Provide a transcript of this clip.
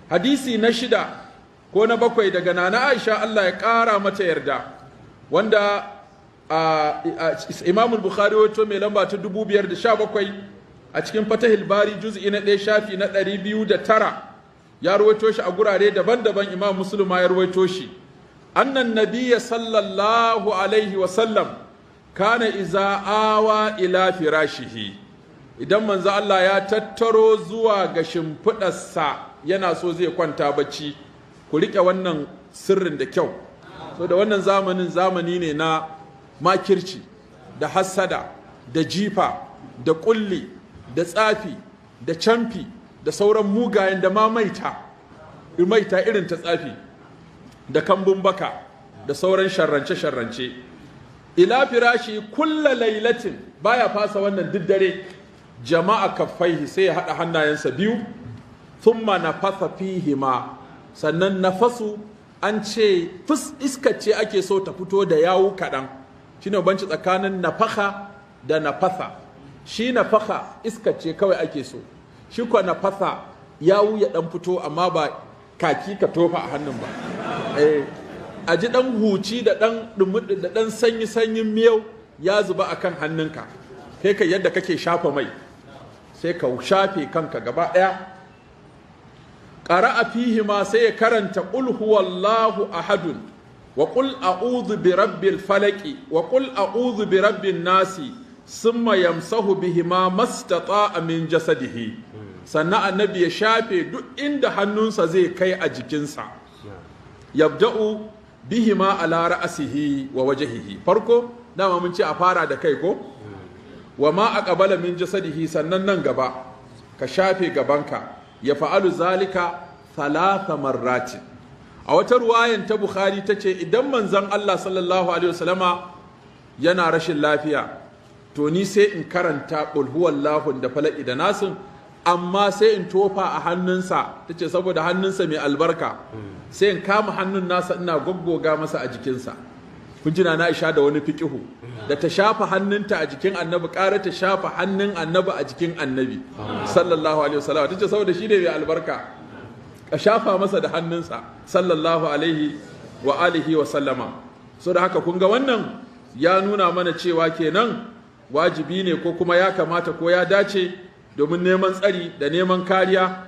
hadisi na 6 ko na 7 daga nana Aisha Allah ya ƙara mata yarda, wanda Imam Bukhari wato mai lamba ta 5,017 a cikin Fatahil Bari juz'i na 1 shafi na 209 ya rawaito shi a gurare daban-daban. Imam Muslim ya rawaito shi, annan nabiyya sallallahu alaihi wa sallam kana iza awa ila firashihi, idan manzo Allah ya tattaro zuwa ga shimfiɗarsa yana so zai kwanta bacci. Ku riƙe wannan sirrin da kyau, so da wannan zamani ne na makirci da hassada da jifa da ƙulli da tsafi da camfi da sauran mugayen da ma maita irin ta tsafi da kambun baka da sauran sharrance-sharrance. Ila firashi kulla lailatin, baya fasa wannan duk dare. Jama'a kaffaihi, sai ya haɗa hannayensa biyu. Thumma nafasa fihima, sannan nafasu an ce iska ce ake so ta fito da yawu kaɗan, shine banci tsakanin nafaka da nafasa. Shi nafaka iska ce kawai ake so, shi kuwa nafasa yawu ya ɗan fito, amma ba kaki ka tofa a hannun ba. A ji ɗan huci da ɗan sanyin miyau ya zuba a kan hannunka, kai ka yadda kake shafa mai, sai ka shafe kanka gaba ɗaya. Ƙara'a fihi ma sai ya karanta ƙul huwallahu ahadun wa ƙul a'udhu bi rabbil falaki wa ƙul a'udhu bi rabbin nasi summa yamsahu bihima mastata'a min jasadihi. Sannan annabi ya shafe duk inda hannunsa zai kai a jikinsa. Yabda'u bihima ala ra'asihi wa wajhihi. Farko dama mun ce a fara da kai ko? Wa ma aqbala min jasadihi, sannan nan gaba ka shafe gabanka. Ya fa'alu zalika 3 marratin. A wata ruwayan ta Bukhari tace idan manzon Allah sallallahu alaihi wasallama yana rashin lafiya, to ni sai in karanta qul huwallahu da falaki da nasin, amma sai in tofa a hannunsa, tace saboda hannunsa mai albarka, sai in kama hannun nasa ina goggoga masa a jikinsa. Kun ji na Aisha da wani fiqihu, da ta shafa hannunta a jikin annabi ƙara ta shafa hannun annabi a jikin annabi sallallahu alaihi wasallam, tace saboda shi ne mai albarka, ka shafa masa da hannunsa sallallahu alaihi wa alihi wa sallama. So da haka kun ga wannan ya nuna mana cewa kenan wajibi ne ko kuma ya kamata ko ya dace domin neman tsari da neman kariya